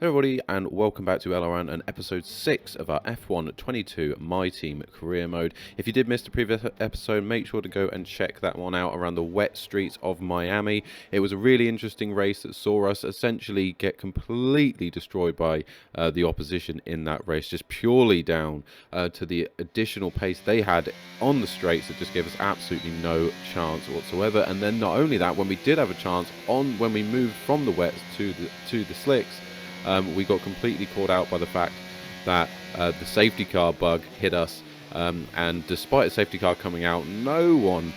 Hello everybody and welcome back to LRN and episode 6 of our F1 22 My Team career mode. If you did miss the previous episode, make sure to go and check that one out around the wet streets of Miami. It was a really interesting race that saw us essentially get completely destroyed by the opposition in that race, just purely down to the additional pace they had on the straights that just gave us absolutely no chance whatsoever. And then not only that, when we did have a chance when we moved from the wets to the slicks, we got completely caught out by the fact that the safety car bug hit us, and despite a safety car coming out, no one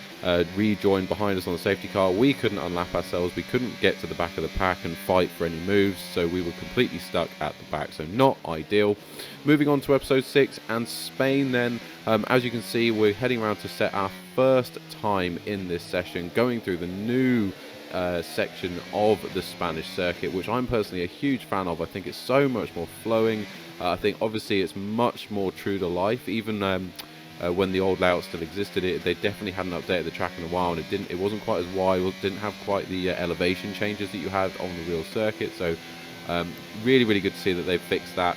rejoined behind us on the safety car. We couldn't unlap ourselves, we couldn't get to the back of the pack and fight for any moves, so we were completely stuck at the back, so not ideal. Moving on to episode 6 and Spain then, as you can see, we're heading around to set our first time in this session, going through the new section of the Spanish circuit, which I'm personally a huge fan of. I think it's so much more flowing. I think obviously it's much more true to life. Even when the old layout still existed, they definitely hadn't updated the track in a while, and it wasn't quite as wide, didn't have quite the elevation changes that you had on the real circuit. So really good to see that they've fixed that.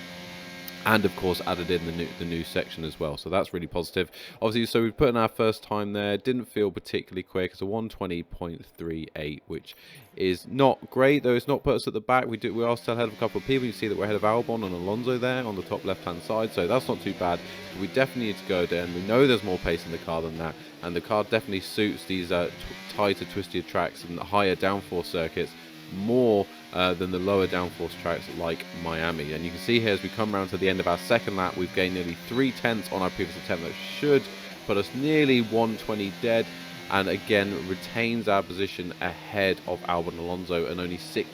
And of course added in the new section as well, so that's really positive. Obviously, so we put in our first time there, didn't feel particularly quick. It's a 1:20.38, which is not great, though it's not put us at the back. We are still ahead of a couple of people. You see that we're ahead of Albon and Alonso there on the top left hand side, so that's not too bad. But we definitely need to go there, and we know there's more pace in the car than that, and the car definitely suits these tighter, twistier tracks and higher downforce circuits more than the lower downforce tracks like Miami. And you can see here as we come around to the end of our second lap, we've gained nearly 0.3 on our previous attempt. That should put us nearly 120 dead, and again retains our position ahead of Albon and Alonso, and only 0.06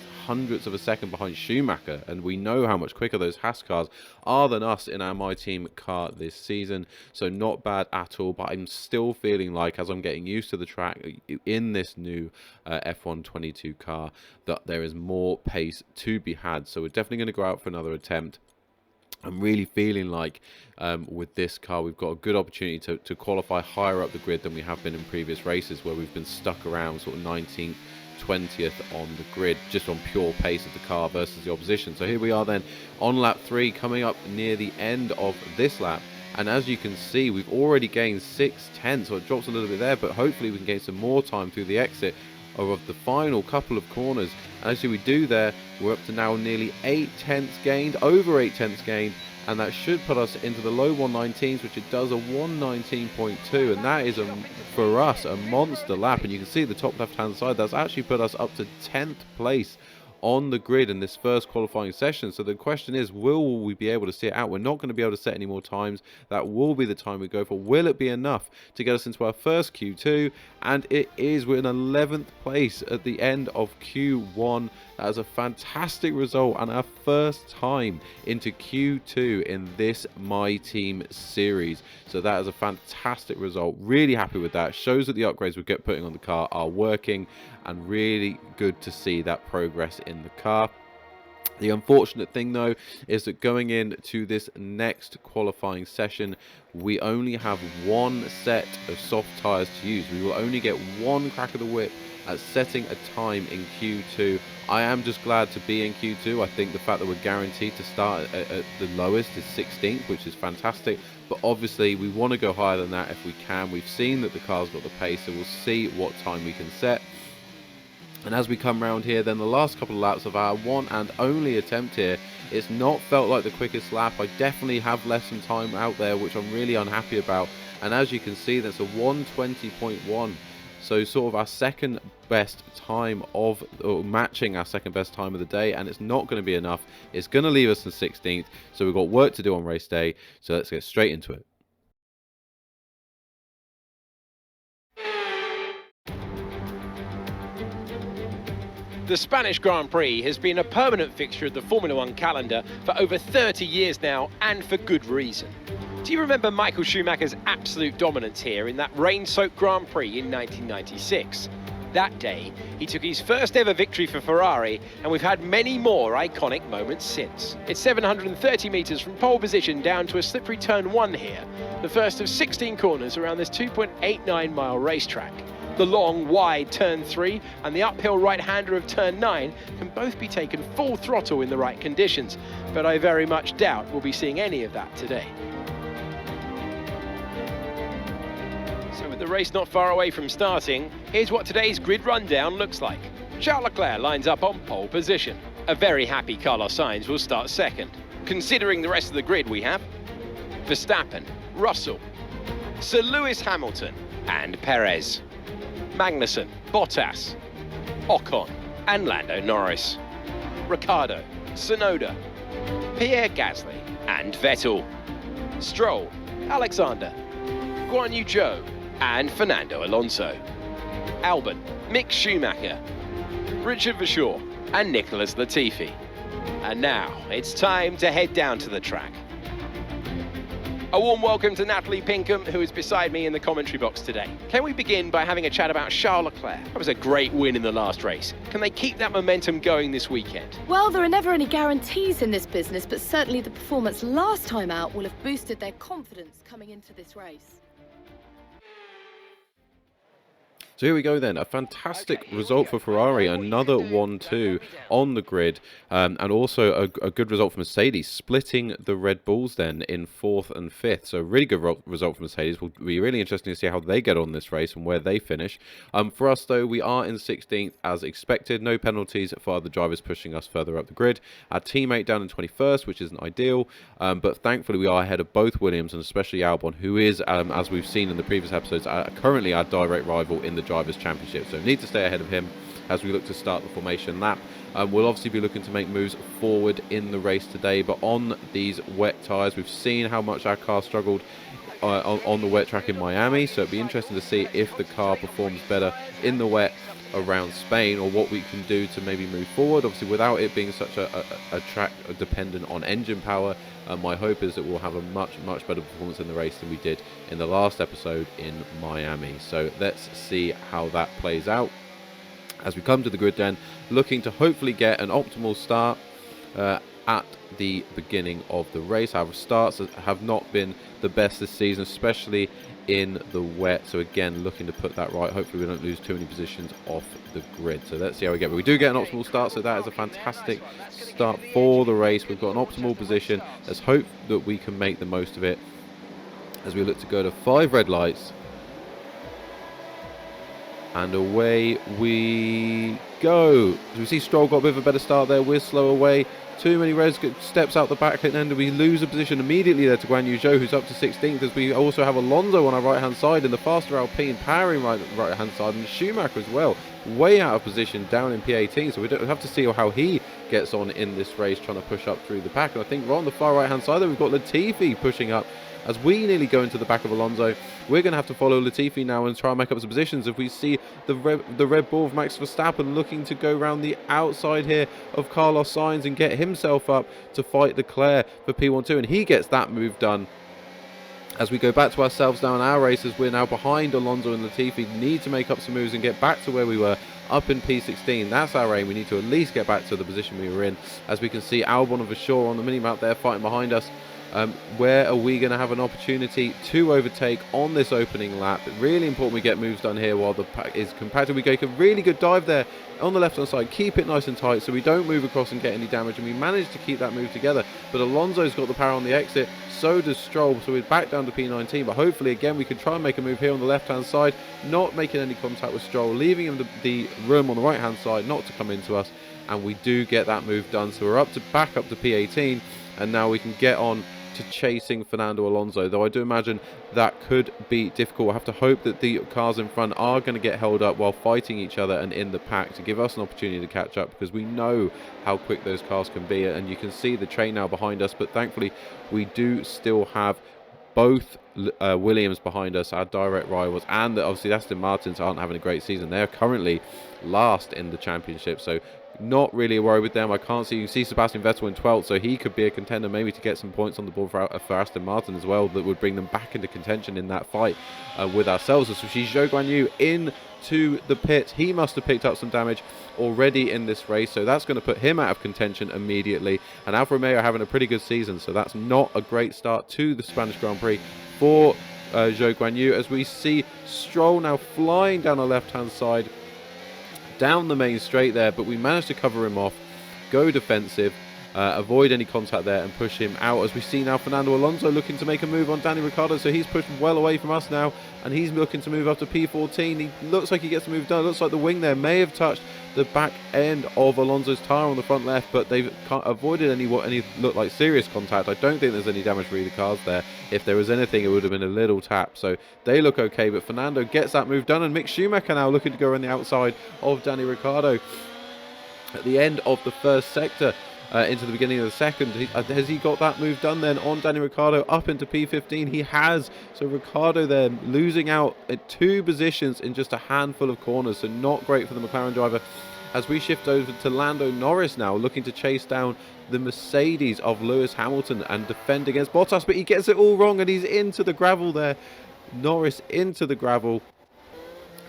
of a second behind Schumacher. And we know how much quicker those Haas cars are than us in our My Team car this season, so not bad at all. But I'm still feeling like, as I'm getting used to the track in this new F1 22 car, that there is more pace to be had. So we're definitely going to go out for another attempt. I'm really feeling like with this car we've got a good opportunity to qualify higher up the grid than we have been in previous races, where we've been stuck around sort of 19th, 20th on the grid, just on pure pace of the car versus the opposition. So here we are then on lap 3, coming up near the end of this lap, and as you can see, we've already gained 0.6, so it drops a little bit there, but hopefully we can gain some more time through the exit of the final couple of corners. And as we do there, we're up to now nearly 0.8 gained, over 0.8 gained, and that should put us into the low 119s, which it does, a 119.2, and that is for us a monster lap. And you can see the top left hand side, that's actually put us up to 10th place on the grid in this first qualifying session. So the question is, will we be able to see it out? We're not going to be able to set any more times. That will be the time we go for. Will it be enough to get us into our first Q2? And it is. We're in 11th place at the end of Q1. That is a fantastic result, and our first time into Q2 in this My Team series. So that is a fantastic result. Really happy with that. Shows that the upgrades we're putting on the car are working, and really good to see that progress in the car. The unfortunate thing, though, is that going into this next qualifying session, we only have one set of soft tyres to use. We will only get one crack of the whip at setting a time in Q2. I am just glad to be in Q2. I think the fact that we're guaranteed to start at the lowest is 16th, which is fantastic. But obviously, we want to go higher than that if we can. We've seen that the car's got the pace, so we'll see what time we can set. And as we come around here, then the last couple of laps of our one and only attempt here, it's not felt like the quickest lap. I definitely have left some time out there, which I'm really unhappy about. And as you can see, that's a 120.1. So sort of our second best time or matching our second best time of the day, and it's not going to be enough. It's going to leave us in 16th. So we've got work to do on race day. So let's get straight into it. The Spanish Grand Prix has been a permanent fixture of the Formula One calendar for over 30 years now, and for good reason. Do you remember Michael Schumacher's absolute dominance here in that rain-soaked Grand Prix in 1996? That day, he took his first ever victory for Ferrari, and we've had many more iconic moments since. It's 730 metres from pole position down to a slippery turn 1 here, the first of 16 corners around this 2.89 mile racetrack. The long, wide turn 3 and the uphill right-hander of turn 9 can both be taken full throttle in the right conditions, but I very much doubt we'll be seeing any of that today. So with the race not far away from starting, here's what today's grid rundown looks like. Charles Leclerc lines up on pole position. A very happy Carlos Sainz will start second. Considering the rest of the grid, we have Verstappen, Russell, Sir Lewis Hamilton and Perez, Magnussen, Bottas, Ocon and Lando Norris, Ricciardo, Tsunoda, Pierre Gasly and Vettel, Stroll, Alexander, Guan Yu Zhou and Fernando Alonso, Albon, Mick Schumacher, Richard Verschoor and Nicholas Latifi. And now it's time to head down to the track. A warm welcome to Natalie Pinkham, who is beside me in the commentary box today. Can we begin by having a chat about Charles Leclerc? That was a great win in the last race. Can they keep that momentum going this weekend? Well, there are never any guarantees in this business, but certainly the performance last time out will have boosted their confidence coming into this race. So here we go then, a fantastic result for Ferrari, another 1-2 on the grid, and also a good result for Mercedes, splitting the Red Bulls then in 4th and 5th. So really good result for Mercedes. Will be really interesting to see how they get on this race and where they finish. For us though, we are in 16th as expected, no penalties for the drivers pushing us further up the grid. Our teammate down in 21st, which isn't ideal, but thankfully we are ahead of both Williams and especially Albon, who is, as we've seen in the previous episodes, currently our direct rival in the Drivers' Championship, so need to stay ahead of him as we look to start the formation lap. We'll obviously be looking to make moves forward in the race today, but on these wet tyres, we've seen how much our car struggled on the wet track in Miami, so it'd be interesting to see if the car performs better in the wet around Spain, or what we can do to maybe move forward, obviously without it being such a track dependent on engine power. My hope is that we'll have a much better performance in the race than we did in the last episode in Miami. So let's see how that plays out as we come to the grid then, looking to hopefully get an optimal start at the beginning of the race. Our starts have not been the best this season, especially in the wet, so again looking to put that right. Hopefully we don't lose too many positions off the grid, so let's see how we get. But we do get an optimal start, so that is a fantastic start for the race. We've got an optimal position. Let's hope that we can make the most of it as we look to go to 5 red lights, and away we go. As we see, Stroll got a bit of a better start there. We're slow away. Too many reds, steps out the back, and then we lose a position immediately there to Guan Yu Zhou, who's up to 16th, as we also have Alonso on our right hand side in the faster Alpine powering right hand side, and Schumacher as well, way out of position down in P18, so we don't have to see how he gets on in this race, trying to push up through the pack. And I think right on the far right hand side there we've got Latifi pushing up as we nearly go into the back of Alonso. We're going to have to follow Latifi now and try and make up some positions. If we see the Red Bull of Max Verstappen looking to go around the outside here of Carlos Sainz and get himself up to fight Leclerc for P12, and he gets that move done. As we go back to ourselves now in our races, we're now behind Alonso and Latifi. Need to make up some moves and get back to where we were, up in P16. That's our aim. We need to at least get back to the position we were in. As we can see, Albon and Verschoor on the mini-map there fighting behind us. Where are we going to have an opportunity to overtake on this opening lap? Really important we get moves done here while the pack is compacted. We take a really good dive there on the left hand side, keep it nice and tight so we don't move across and get any damage, and we managed to keep that move together. But Alonso's got the power on the exit, so does Stroll, so we're back down to P19, but hopefully again we can try and make a move here on the left hand side, not making any contact with Stroll, leaving him the room on the right hand side not to come into us, and we do get that move done. So we're back up to P18, and now we can get on to chasing Fernando Alonso, though I do imagine that could be difficult. We'll have to hope that the cars in front are going to get held up while fighting each other and in the pack to give us an opportunity to catch up, because we know how quick those cars can be, and you can see the train now behind us, but thankfully we do still have both Williams behind us, our direct rivals, and obviously Aston Martins aren't having a great season. They're currently last in the championship, so not really a worry with them. I can't see, you can see Sebastian Vettel in 12th, so he could be a contender maybe to get some points on the board for Aston Martin as well, that would bring them back into contention in that fight with ourselves. So she's Zhou Guan Yu into the pit. He must have picked up some damage already in this race, so that's going to put him out of contention immediately. And Alfa Romeo are having a pretty good season, so that's not a great start to the Spanish Grand Prix for Zhou Guanyu, as we see Stroll now flying down the left-hand side, down the main straight there, but we managed to cover him off, go defensive, avoid any contact there and push him out, as we see now Fernando Alonso looking to make a move on Danny Ricciardo. So he's pushed well away from us now, and he's looking to move up to P14. He looks like he gets the move done. It looks like the wing there may have touched the back end of Alonso's tyre on the front left, but they've avoided any look like serious contact. I don't think there's any damage for either cars there. If there was anything, it would have been a little tap, so they look okay. But Fernando gets that move done, and Mick Schumacher now looking to go around the outside of Danny Ricciardo at the end of the first sector. Into the beginning of the second. Has he got that move done then on Danny Ricciardo up into P15? He has. So Ricciardo there losing out at 2 positions in just a handful of corners, so not great for the McLaren driver. As we shift over to Lando Norris now, looking to chase down the Mercedes of Lewis Hamilton and defend against Bottas, but he gets it all wrong and he's into the gravel there. Norris into the gravel,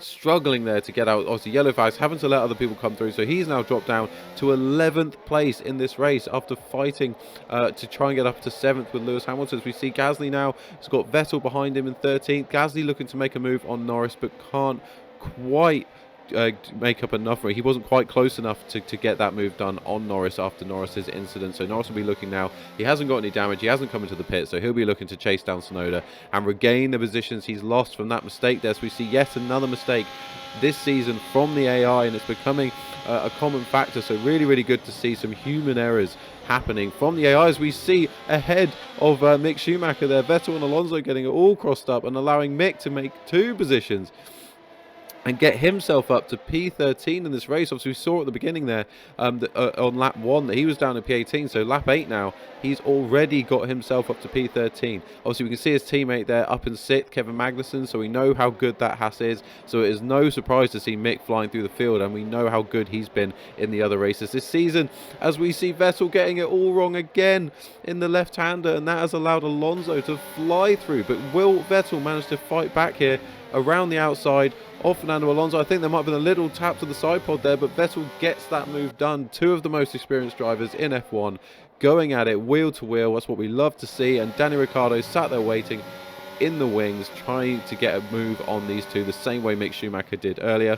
struggling there to get out. Obviously yellow flags, having to let other people come through, so he's now dropped down to 11th place in this race after fighting to try and get up to 7th with Lewis Hamilton. As we see Gasly now, he's got Vettel behind him in 13th. Gasly looking to make a move on Norris, but can't quite make up enough for it. He wasn't quite close enough to get that move done on Norris after Norris's incident. So Norris will be looking now. He hasn't got any damage. He hasn't come into the pit, so he'll be looking to chase down Tsunoda and regain the positions he's lost from that mistake there. So we see yet another mistake this season from the AI, and it's becoming a common factor. So really, really good to see some human errors happening from the AI, as we see ahead of Mick Schumacher there. Vettel and Alonso getting it all crossed up and allowing Mick to make 2 positions and get himself up to P13 in this race. Obviously we saw at the beginning there on lap 1 that he was down to P18, so lap 8 now he's already got himself up to P13. Obviously we can see his teammate there up in 6th, Kevin Magnussen, so we know how good that Haas is, so it is no surprise to see Mick flying through the field, and we know how good he's been in the other races this season, as we see Vettel getting it all wrong again in the left-hander, and that has allowed Alonso to fly through. But will Vettel manage to fight back here around the outside of Fernando Alonso? I think there might have been a little tap to the side pod there, but Vettel gets that move done. 2 of the most experienced drivers in F1 going at it wheel to wheel. That's what we love to see, and Danny Ricciardo sat there waiting in the wings, trying to get a move on these 2 the same way Mick Schumacher did earlier.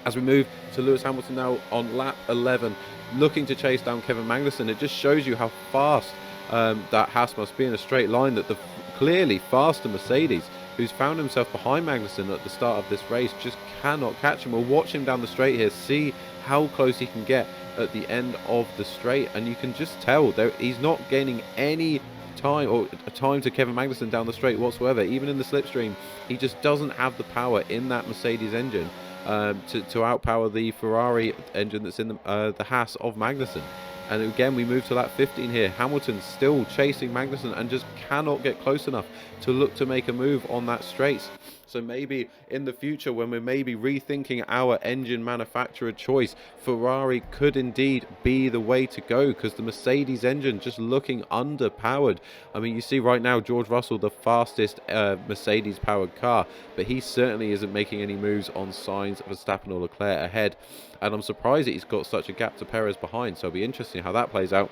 As we move to Lewis Hamilton now on lap 11, looking to chase down Kevin Magnussen. It just shows you how fast that Haas must be in a straight line, that the clearly faster Mercedes, who's found himself behind Magnussen at the start of this race, just cannot catch him. We'll watch him down the straight here, see how close he can get at the end of the straight, and you can just tell that he's not gaining any time or time to Kevin Magnussen down the straight whatsoever. Even in the slipstream, he just doesn't have the power in that Mercedes engine to outpower the Ferrari engine that's in the Haas of Magnussen. And again, we move to lap 15 here. Hamilton still chasing Magnussen and just cannot get close enough to look to make a move on that straight. So maybe in the future, when we're maybe rethinking our engine manufacturer choice, Ferrari could indeed be the way to go, because the Mercedes engine just looking underpowered. I mean, you see right now George Russell, the fastest Mercedes powered car, but he certainly isn't making any moves on signs of Verstappen or Leclerc ahead. And I'm surprised that he's got such a gap to Perez behind, so it'll be interesting how that plays out.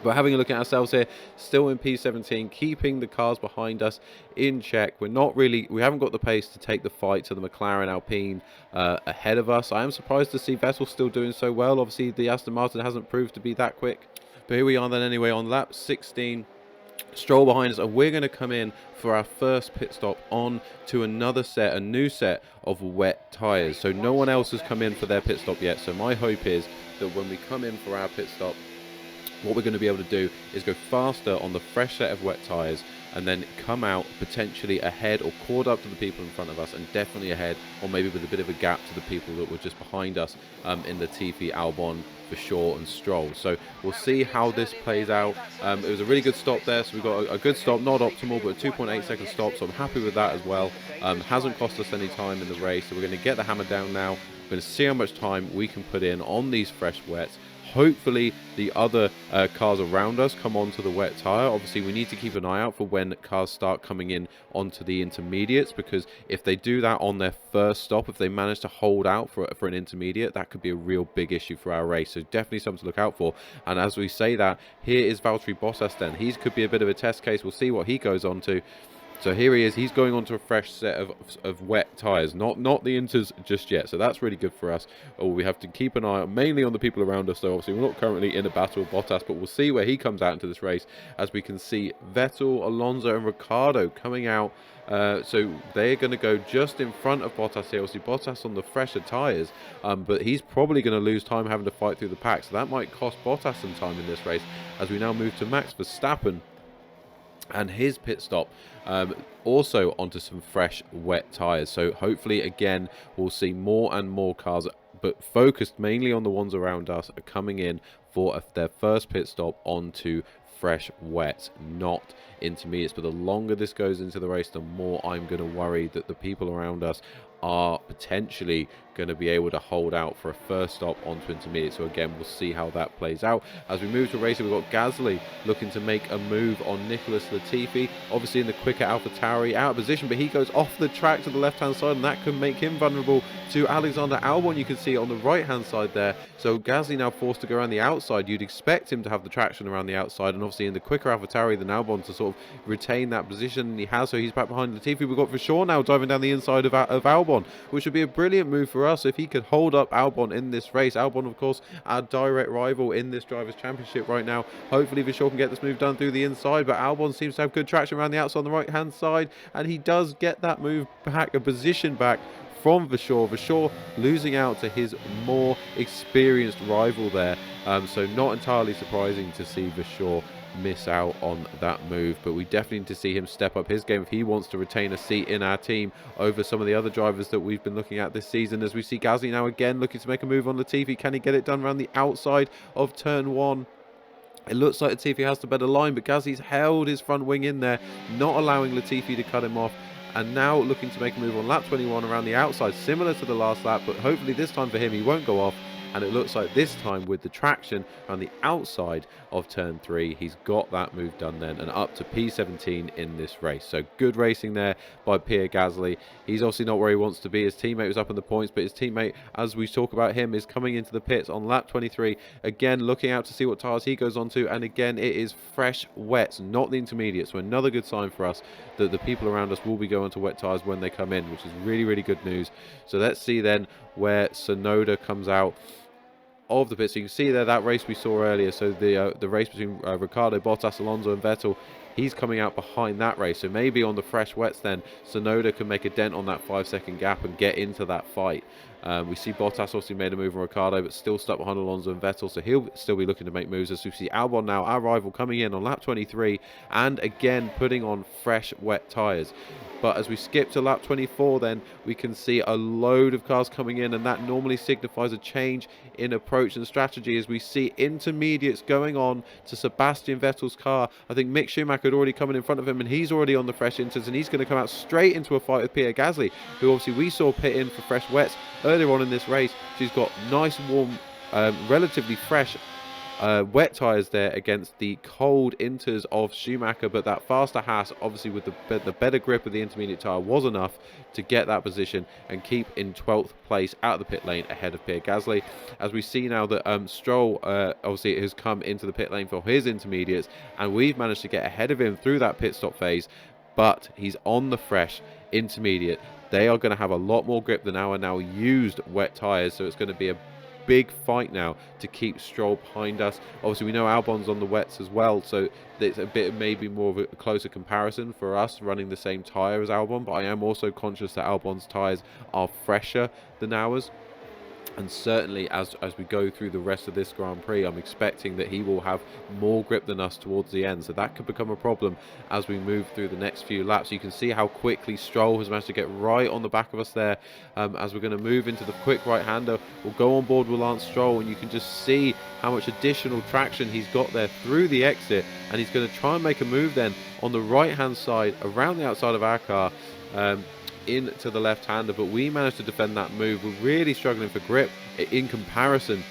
But having a look at ourselves here, still in P17, keeping the cars behind us in check. We haven't got the pace to take the fight to the McLaren Alpine ahead of us. I am surprised to see Vettel still doing so well. Obviously, the Aston Martin hasn't proved to be that quick. But here we are then anyway on lap 16. Stroll behind us, and we're going to come in for our first pit stop on to a new set of wet tyres. So no one else has come in for their pit stop yet. So my hope is that when we come in for our pit stop, what we're going to be able to do is go faster on the fresh set of wet tyres, and then come out potentially ahead or caught up to the people in front of us, and definitely ahead, or maybe with a bit of a gap to the people that were just behind us in the Latifi, Albon, for sure, and Stroll. So we'll see how this plays out. It was a really good stop there, so we got a good stop, not optimal, but a 2.8 second stop, so I'm happy with that as well. Hasn't cost us any time in the race, so we're going to get the hammer down now. We're going to see how much time we can put in on these fresh wets. Hopefully the other cars around us come onto the wet tyre. Obviously we need to keep an eye out for when cars start coming in onto the intermediates, because if they do that on their first stop, if they manage to hold out for an intermediate, that could be a real big issue for our race. So definitely something to look out for. And as we say that, here is Valtteri Bottas then. He could be a bit of a test case. We'll see what he goes on to. So here he is. He's going on to a fresh set of wet tyres, not the inters just yet. So that's really good for us. We have to keep an eye mainly on the people around us. So obviously we're not currently in a battle with Bottas, but we'll see where he comes out into this race, as we can see Vettel, Alonso and Ricciardo coming out. So they're going to go just in front of Bottas here. Obviously Bottas on the fresher tyres, but he's probably going to lose time having to fight through the pack. So that might cost Bottas some time in this race, as we now move to Max Verstappen and his pit stop, also onto some fresh wet tyres. So hopefully again we'll see more and more cars, but focused mainly on the ones around us, are coming in for their first pit stop onto fresh wet, not intermediates. But the longer this goes into the race, the more I'm going to worry that the people around us are potentially going to be able to hold out for a first stop onto intermediate. So again, we'll see how that plays out. As we move to racing, we've got Gasly looking to make a move on Nicholas Latifi, obviously in the quicker AlphaTauri, out of position, but he goes off the track to the left hand side, and that can make him vulnerable to Alexander Albon. You can see on the right hand side there. So Gasly now forced to go around the outside. You'd expect him to have the traction around the outside, and obviously in the quicker AlphaTauri than Albon to sort of retain that position, and he has, so he's back behind Latifi. We've got Vershaw now driving down the inside of Albon, which would be a brilliant move for us if he could hold up Albon in this race. Albon, of course, our direct rival in this Drivers' Championship right now. Hopefully Vershaw can get this move done through the inside, but Albon seems to have good traction around the outside on the right hand side, and he does get that move back, a position back from Vershaw. Vershaw losing out to his more experienced rival there, so not entirely surprising to see Vershaw miss out on that move, but we definitely need to see him step up his game if he wants to retain a seat in our team over some of the other drivers that we've been looking at this season. As we see Gasly now again looking to make a move on Latifi. Can he get it done around the outside of turn one? It looks like Latifi has the better line, but Gasly's held his front wing in there, not allowing Latifi to cut him off, and now looking to make a move on lap 21 around the outside, similar to the last lap, but hopefully this time for him he won't go off. And it looks like this time with the traction on the outside of turn 3, he's got that move done then, and up to P17 in this race. So good racing there by Pierre Gasly. He's obviously not where he wants to be. His teammate was up in the points, but his teammate, as we talk about him, is coming into the pits on lap 23. Again, looking out to see what tyres he goes on to, and again, it is fresh wets, not the intermediate. So another good sign for us that the people around us will be going to wet tyres when they come in, which is really, really good news. So let's see then where Tsunoda comes out of the pit. So you can see there that race we saw earlier, so the race between Ricciardo, Bottas, Alonso and Vettel, he's coming out behind that race. So maybe on the fresh wets then Tsunoda can make a dent on that 5-second gap and get into that fight. We see Bottas obviously made a move on Ricciardo, but still stuck behind Alonso and Vettel, so he'll still be looking to make moves. As we see Albon now, our rival, coming in on lap 23 and again putting on fresh wet tyres. But as we skip to lap 24 then, we can see a load of cars coming in, and that normally signifies a change in approach and strategy, as we see intermediates going on to Sebastian Vettel's car. I think Mick Schumacher had already come in front of him, and he's already on the fresh inters, and he's going to come out straight into a fight with Pierre Gasly, who obviously we saw pit in for fresh wets earlier on in this race. She's got nice, warm, relatively fresh wet tyres there against the cold inters of Schumacher, but that faster Haas, obviously with the better grip of the intermediate tyre, was enough to get that position and keep in 12th place out of the pit lane ahead of Pierre Gasly. As we see now that Stroll obviously has come into the pit lane for his intermediates, and we've managed to get ahead of him through that pit stop phase, but he's on the fresh intermediate. They are going to have a lot more grip than our now used wet tyres, so it's going to be a big fight now to keep Stroll behind us. Obviously we know Albon's on the wets as well, so it's a bit maybe more of a closer comparison for us running the same tyre as Albon, but I am also conscious that Albon's tyres are fresher than ours. And certainly as we go through the rest of this Grand Prix, I'm expecting that he will have more grip than us towards the end. So that could become a problem as we move through the next few laps. You can see how quickly Stroll has managed to get right on the back of us there. As we're going to move into the quick right-hander, we'll go on board with Lance Stroll, and you can just see how much additional traction he's got there through the exit. And he's going to try and make a move then on the right-hand side, around the outside of our car, into the left-hander, but we managed to defend that move. We're really struggling for grip in comparison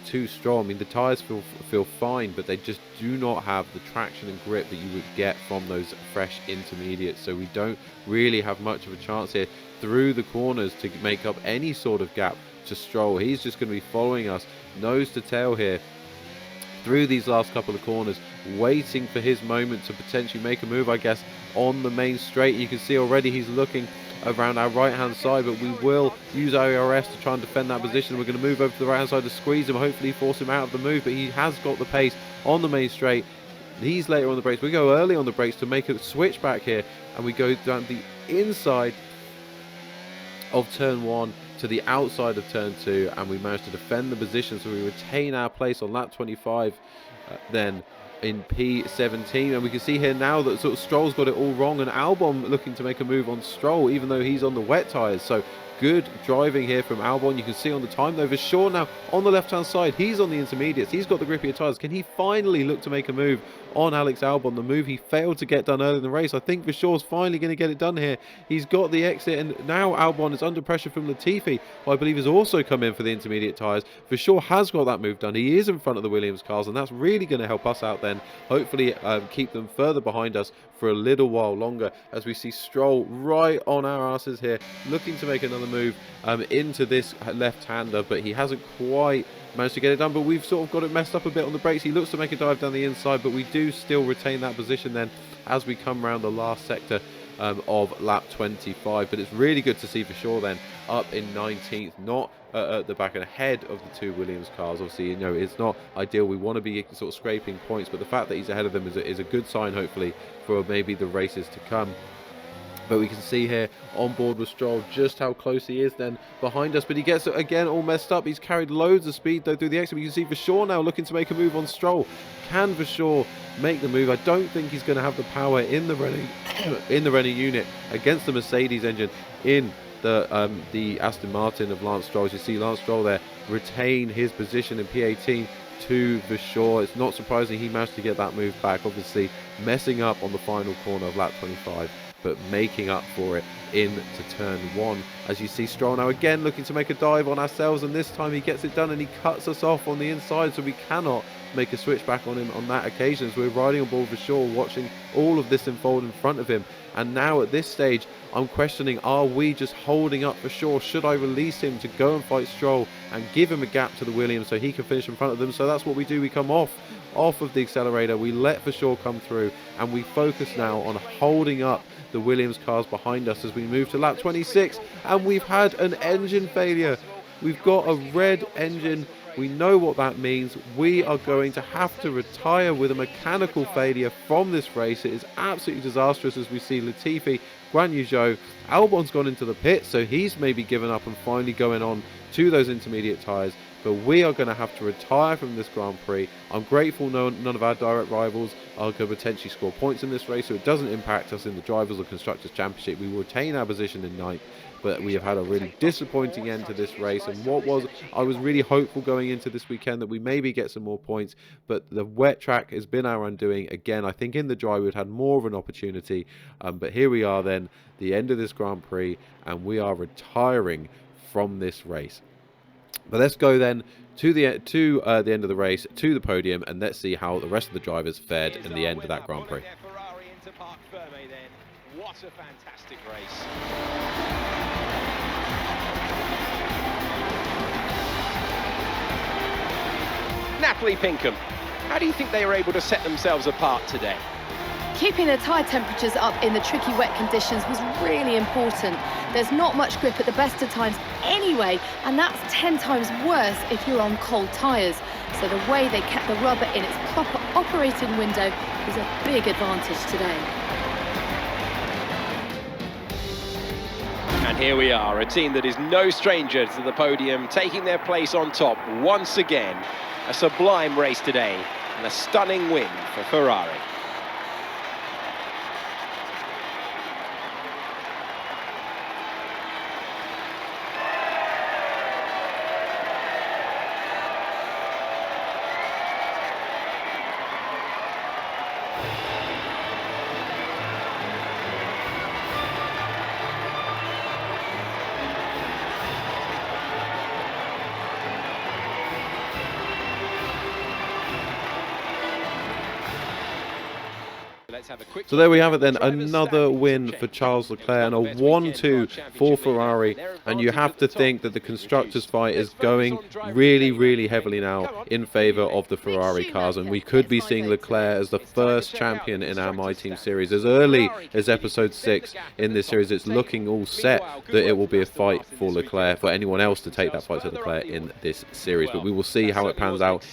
to Stroll. I mean, the tyres feel fine, but they just do not have the traction and grip that you would get from those fresh intermediates, so we don't really have much of a chance here through the corners to make up any sort of gap to Stroll. He's just going to be following us nose to tail here through these last couple of corners, waiting for his moment to potentially make a move, I guess, on the main straight. You can see already he's looking around our right hand side, but we will use our ERS to try and defend that position. We're going to move over to the right hand side to squeeze him, hopefully force him out of the move, but he has got the pace on the main straight. He's later on the brakes. We go early on the brakes to make a switch back here, and we go down the inside of turn 1 to the outside of turn 2, and we managed to defend the position, so we retain our place on lap 25 then in P17. And we can see here now that sort of Stroll's got it all wrong, and Albon looking to make a move on Stroll even though he's on the wet tyres. So good driving here from Albon. You can see on the time though, Vershaw now on the left hand side, he's on the intermediates, he's got the grippier tyres. Can he finally look to make a move on Alex Albon, the move he failed to get done early in the race? I think Vershaw's finally going to get it done here. He's got the exit, and now Albon is under pressure from Latifi, who I believe has also come in for the intermediate tyres. Vershaw has got that move done. He is in front of the Williams cars, and that's really going to help us out then, hopefully keep them further behind us for a little while longer, as we see Stroll right on our asses here, looking to make another move into this left-hander, but he hasn't quite managed to get it done. But we've sort of got it messed up a bit on the brakes. He looks to make a dive down the inside, but we do still retain that position then as we come around the last sector of lap 25. But it's really good to see Vershaw then up in 19th, not at the back and ahead of the two Williams cars. Obviously, you know, it's not ideal. We want to be sort of scraping points, but the fact that he's ahead of them is a good sign, hopefully, for maybe the races to come. But we can see here on board with Stroll just how close he is then behind us. But he gets it again all messed up. He's carried loads of speed though through the exit. You can see Vershaw now looking to make a move on Stroll. Can Vershaw make the move? I don't think he's going to have the power in the Renault unit against the Mercedes engine in the Aston Martin of Lance Stroll. As you see Lance Stroll there retain his position in P18 to Vershaw. It's not surprising he managed to get that move back, obviously messing up on the final corner of lap 25, but making up for it into turn 1. As you see Stroll now again looking to make a dive on ourselves, and this time he gets it done and he cuts us off on the inside, so we cannot make a switch back on him on that occasion. So we're riding on board Vershaw, watching all of this unfold in front of him. And now at this stage I'm questioning, are we just holding up Vershaw? Should I release him to go and fight Stroll and give him a gap to the Williams so he can finish in front of them? So that's what we do. We come off of the accelerator, we let Vershaw come through, and we focus now on holding up the Williams cars behind us as we move to lap 26. And we've had an engine failure. We've got a red engine. We know what that means. We are going to have to retire with a mechanical failure from this race. It is absolutely disastrous, as we see Latifi, Guan Yu Zhou, Albon's gone into the pit, so he's maybe given up and finally going on to those intermediate tyres. But we are going to have to retire from this Grand Prix. I'm grateful none of our direct rivals are going to potentially score points in this race, so it doesn't impact us in the Drivers' or Constructors' Championship. We will retain our position in 9th, but we have had a really disappointing end to this race. And I was really hopeful going into this weekend that we maybe get some more points, but the wet track has been our undoing. Again, I think in the dry we would have had more of an opportunity, but here we are then, the end of this Grand Prix, and we are retiring from this race. But let's go then to the end of the race, to the podium, and let's see how the rest of the drivers fared in the end of that Grand Prix. What a fantastic race. Natalie Pinkham, how do you think they were able to set themselves apart today? Keeping the tyre temperatures up in the tricky wet conditions was really important. There's not much grip at the best of times anyway, and that's 10 times worse if you're on cold tyres. So the way they kept the rubber in its proper operating window was a big advantage today. And here we are, a team that is no stranger to the podium, taking their place on top once again. A sublime race today, and a stunning win for Ferrari. Let's have a quick So there we have it then, another win for Charles Leclerc and a 1-2 for Ferrari. And you have to think that the constructors fight is going really heavily now in favour of the Ferrari cars, and we could be seeing Leclerc as the first champion in our My Team series as early as episode 6 in this series. It's looking all set that it will be a fight for Leclerc, for anyone else to take that fight to Leclerc in this series, but we will see how it pans out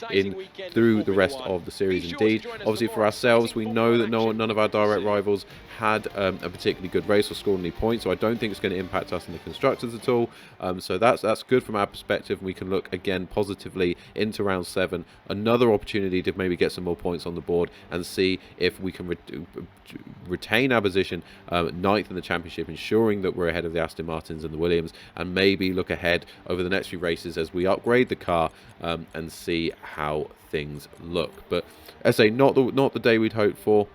through the rest of the series. Indeed, obviously for ourselves, we know that none of our direct rivals had a particularly good race or scored any points, so I don't think it's going to impact us in the constructors at all. So that's good from our perspective, and we can look again positively into round 7, another opportunity to maybe get some more points on the board and see if we can retain our position 9th in the championship, ensuring that we're ahead of the Aston Martins and the Williams, and maybe look ahead over the next few races as we upgrade the car and see how things look. But as I say, not the day we'd hoped for.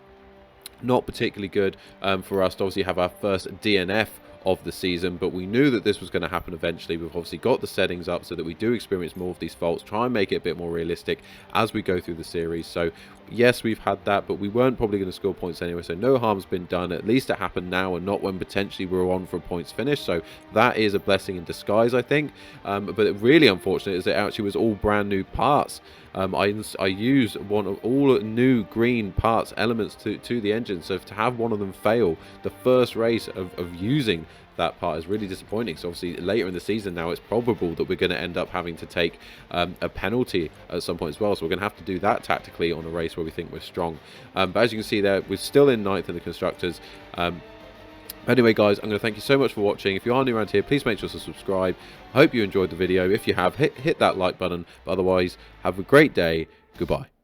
Not particularly good for us to obviously have our first DNF of the season, but we knew that this was going to happen eventually. We've obviously got the settings up so that we do experience more of these faults, try and make it a bit more realistic as we go through the series. So yes, we've had that, but we weren't probably going to score points anyway, so no harm's been done. At least it happened now and not when potentially we were on for a points finish, so that is a blessing in disguise, I think. But it really unfortunate is it actually was all brand new parts. I used one of all new green parts elements to the engine, so to have one of them fail the first race of using that part is really disappointing. So obviously later in the season now, it's probable that we're going to end up having to take a penalty at some point as well, so we're going to have to do that tactically on a race where we think we're strong. But as you can see there, we're still in 9th in the constructors. Anyway guys, I'm going to thank you so much for watching. If you are new around here, please make sure to subscribe. I hope you enjoyed the video. If you have, hit that like button. But otherwise, have a great day. Goodbye.